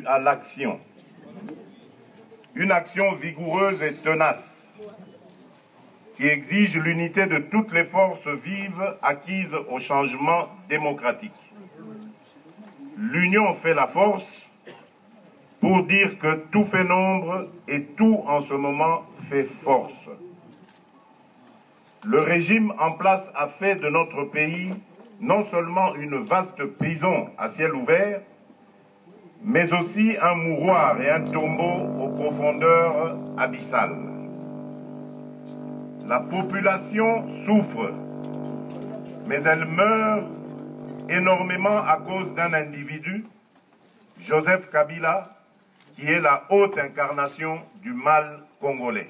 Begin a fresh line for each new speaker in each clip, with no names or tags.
à l'action. Une action vigoureuse et tenace qui exige l'unité de toutes les forces vives acquises au changement démocratique. L'union fait la force pour dire que tout fait nombre et tout en ce moment fait force. Le régime en place a fait de notre pays non seulement une vaste prison à ciel ouvert, mais aussi un mouroir et un tombeau aux profondeurs abyssales. La population souffre, mais elle meurt énormément à cause d'un individu, Joseph Kabila, qui est la haute incarnation du mal congolais.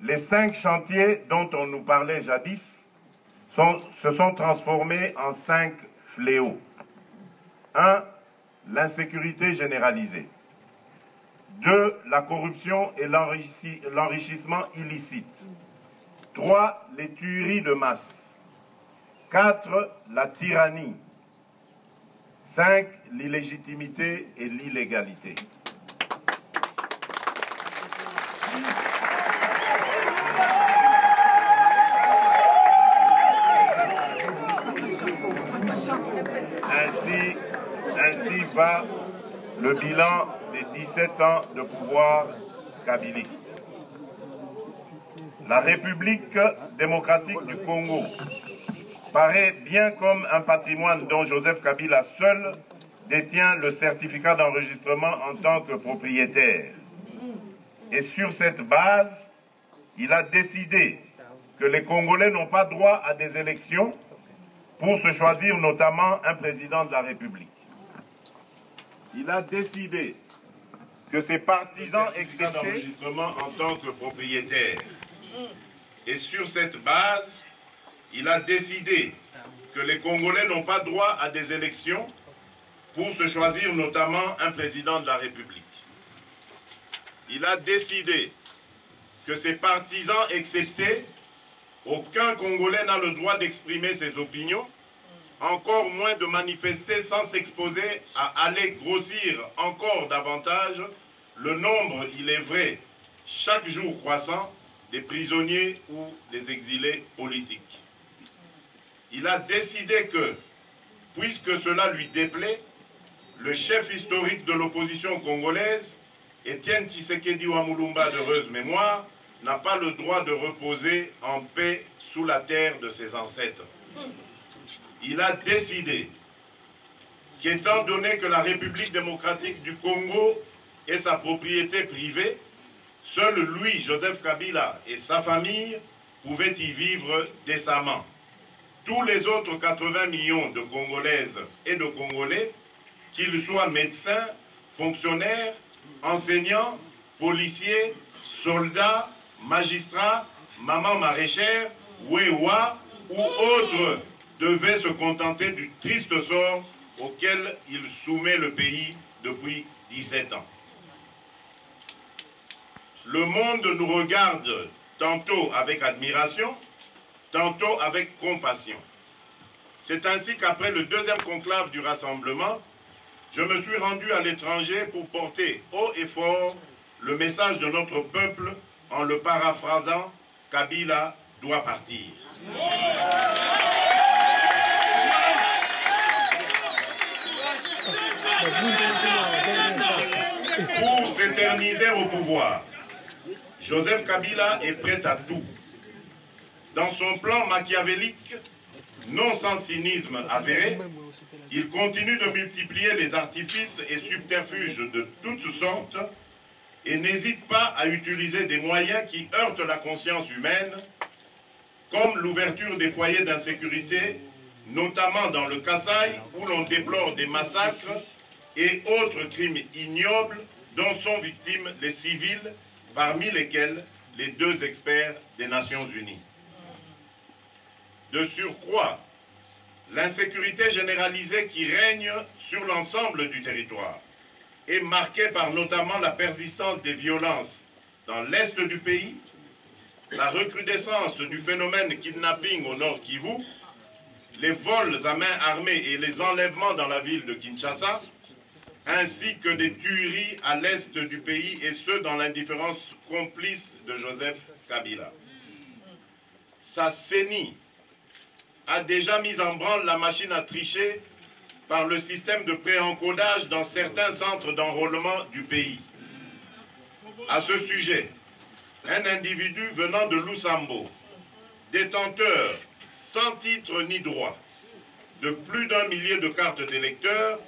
Les 5 chantiers dont on nous parlait jadis se sont transformés en 5 fléaux. 1. L'insécurité généralisée. 2. La corruption et l'enrichissement illicite. 3. Les tueries de masse. 4. La tyrannie. 5. L'illégitimité et l'illégalité. Ainsi va le bilan des 17 ans de pouvoir kabiliste. La République démocratique du Congo paraît bien comme un patrimoine dont Joseph Kabila seul détient le certificat d'enregistrement en tant que propriétaire. Et sur cette base, il a décidé que les Congolais n'ont pas droit à des élections pour se choisir notamment un président de la République. Il a décidé que ses partisans exceptés en tant que propriétaires. Et sur cette base, il a décidé que les Congolais n'ont pas droit à des élections pour se choisir notamment un président de la République. Il a décidé que ses partisans exceptés, aucun Congolais n'a le droit d'exprimer ses opinions, encore moins de manifester sans s'exposer à aller grossir encore davantage le nombre, il est vrai, chaque jour croissant, des prisonniers ou des exilés politiques. Il a décidé que, puisque cela lui déplaît, le chef historique de l'opposition congolaise, Étienne Tshisekedi Wamulumba d'heureuse mémoire, n'a pas le droit de reposer en paix sous la terre de ses ancêtres. Il a décidé qu'étant donné que la République démocratique du Congo est sa propriété privée, seul lui, Joseph Kabila, et sa famille pouvaient y vivre décemment. Tous les autres 80 millions de Congolaises et de Congolais, qu'ils soient médecins, fonctionnaires, enseignants, policiers, soldats, magistrats, mamans maraîchères, wewa ou autres, devaient se contenter du triste sort auquel il soumet le pays depuis 17 ans. Le monde nous regarde tantôt avec admiration, tantôt avec compassion. C'est ainsi qu'après le 2e conclave du rassemblement, je me suis rendu à l'étranger pour porter haut et fort le message de notre peuple en le paraphrasant, Kabila doit partir. Pour s'éterniser au pouvoir, Joseph Kabila est prêt à tout. Dans son plan machiavélique, non sans cynisme avéré, il continue de multiplier les artifices et subterfuges de toutes sortes et n'hésite pas à utiliser des moyens qui heurtent la conscience humaine, comme l'ouverture des foyers d'insécurité, notamment dans le Kasaï, où l'on déplore des massacres et autres crimes ignobles dont sont victimes les civils, parmi lesquels les 2 experts des Nations Unies. De surcroît, l'insécurité généralisée qui règne sur l'ensemble du territoire est marquée par notamment la persistance des violences dans l'est du pays, la recrudescence du phénomène kidnapping au nord Kivu, les vols à main armée et les enlèvements dans la ville de Kinshasa, ainsi que des tueries à l'est du pays, et ce, dans l'indifférence complice de Joseph Kabila. Sa CENI a déjà mis en branle la machine à tricher par le système de préencodage dans certains centres d'enrôlement du pays. À ce sujet, un individu venant de Lusambo, détenteur sans titre ni droit de plus d'1 millier de cartes d'électeurs,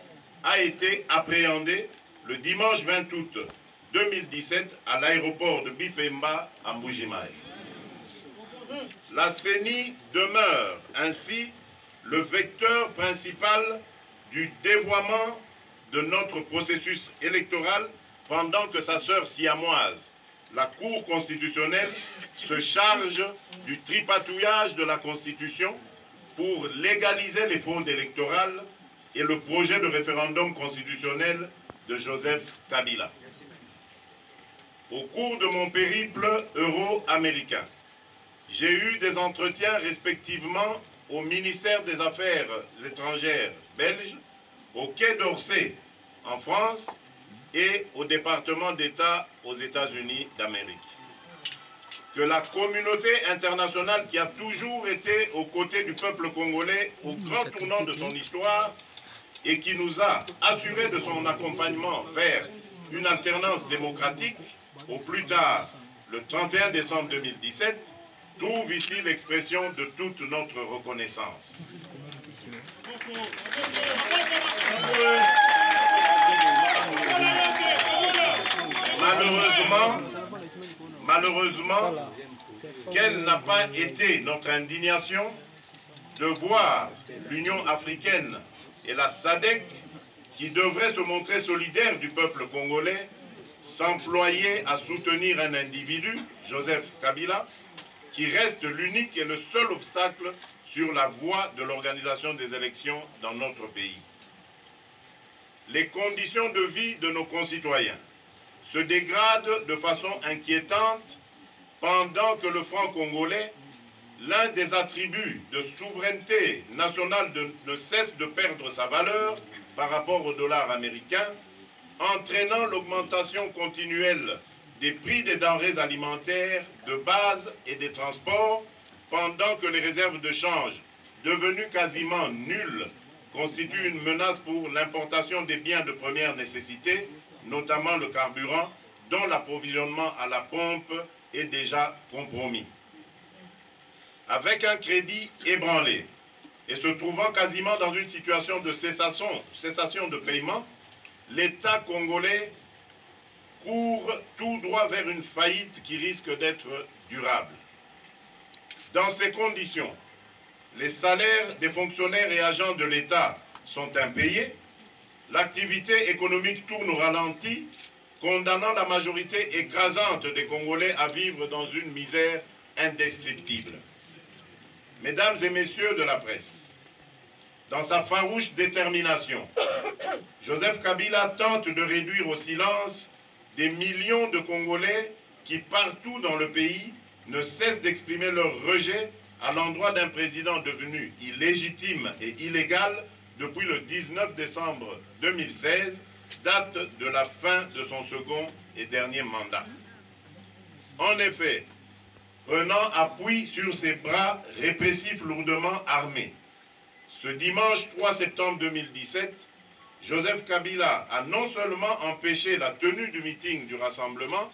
a été appréhendé le dimanche 20 août 2017 à l'aéroport de Bipemba à Mbujimaï. La CENI demeure ainsi le vecteur principal du dévoiement de notre processus électoral pendant que sa sœur siamoise, la Cour constitutionnelle, se charge du tripatouillage de la Constitution pour légaliser les fraudes électorales et le projet de référendum constitutionnel de Joseph Kabila. Au cours de mon périple euro-américain, j'ai eu des entretiens respectivement au ministère des Affaires étrangères belge, au Quai d'Orsay en France et au département d'État aux États-Unis d'Amérique. Que la communauté internationale qui a toujours été aux côtés du peuple congolais au grand tournant de son histoire et qui nous a assuré de son accompagnement vers une alternance démocratique, au plus tard le 31 décembre 2017, trouve ici l'expression de toute notre reconnaissance. Malheureusement, quelle n'a pas été notre indignation de voir l'Union africaine et la SADC, qui devraient se montrer solidaires du peuple congolais, s'employer à soutenir un individu, Joseph Kabila, qui reste l'unique et le seul obstacle sur la voie de l'organisation des élections dans notre pays. Les conditions de vie de nos concitoyens se dégradent de façon inquiétante pendant que le franc congolais, l'un des attributs de souveraineté nationale, ne cesse de perdre sa valeur par rapport au dollar américain, entraînant l'augmentation continuelle des prix des denrées alimentaires de base et des transports, pendant que les réserves de change, devenues quasiment nulles, constituent une menace pour l'importation des biens de première nécessité, notamment le carburant, dont l'approvisionnement à la pompe est déjà compromis. Avec un crédit ébranlé et se trouvant quasiment dans une situation de cessation de paiement, l'État congolais court tout droit vers une faillite qui risque d'être durable. Dans ces conditions, les salaires des fonctionnaires et agents de l'État sont impayés, l'activité économique tourne au ralenti, condamnant la majorité écrasante des Congolais à vivre dans une misère indescriptible. Mesdames et messieurs de la presse, dans sa farouche détermination, Joseph Kabila tente de réduire au silence des millions de Congolais qui, partout dans le pays, ne cessent d'exprimer leur rejet à l'endroit d'un président devenu illégitime et illégal depuis le 19 décembre 2016, date de la fin de son second et dernier mandat. En effet, prenant appui sur ses bras répressifs lourdement armés, ce dimanche 3 septembre 2017, Joseph Kabila a non seulement empêché la tenue du meeting du rassemblement,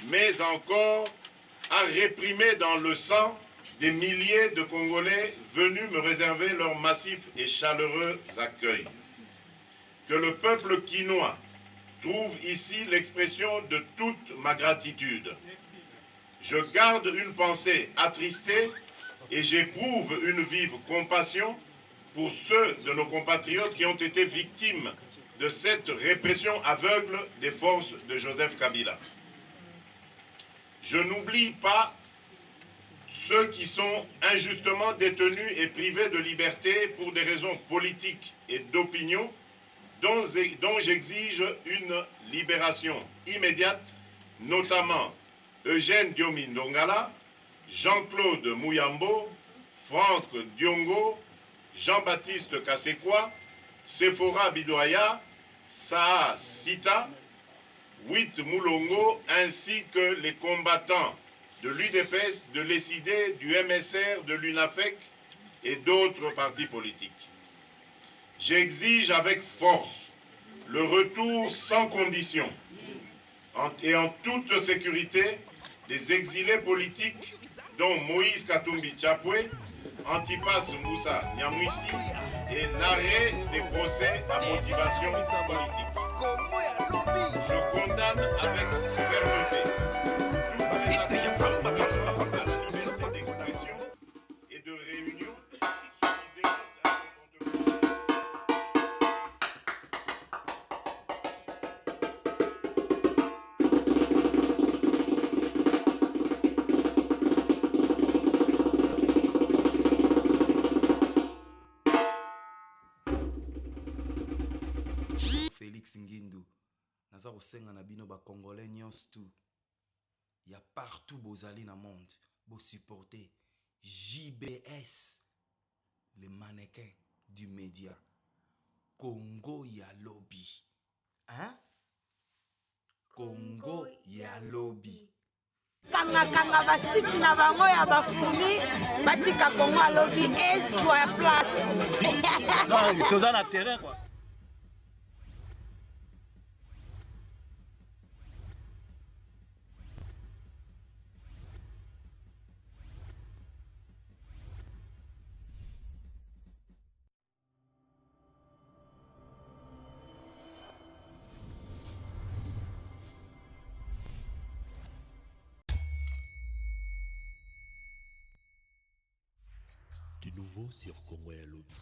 mais encore a réprimé dans le sang des milliers de Congolais venus me réserver leur massif et chaleureux accueil. Que le peuple quinois trouve ici l'expression de toute ma gratitude. Je garde une pensée attristée et j'éprouve une vive compassion pour ceux de nos compatriotes qui ont été victimes de cette répression aveugle des forces de Joseph Kabila. Je n'oublie pas ceux qui sont injustement détenus et privés de liberté pour des raisons politiques et d'opinion, dont j'exige une libération immédiate, notamment Eugène Diomi Ndongala, Jean-Claude Mouyambo, Franck Diongo, Jean-Baptiste Kassekwa, Sephora Bidoya, Saa Sita, 8 Moulongo, ainsi que les combattants de l'UDPS, de l'ESID, du MSR, de l'UNAFEC et d'autres partis politiques. J'exige avec force le retour sans condition et en toute sécurité des exilés politiques dont Moïse Katumbi Chapwe, Antipas Moussa Nyamwisi et l'arrêt des procès à motivation politique. Je condamne avec fermeté toute liberté d'expression et de réunion qui dénote un comportement.
Félix Ngindu, naza kosenga na bino ba Congolais nyonso tout. Ya partout bozali na monde, bo supporter JBS, le mannequin du média. Congo ya lobby. Hein? Congo ya lobby.
Kanga basiti na bango ya bafumi batika Congo ya lobby et soit ya place.
Non, toza na terrain quoi.
De nouveau sur Congo ya lobby.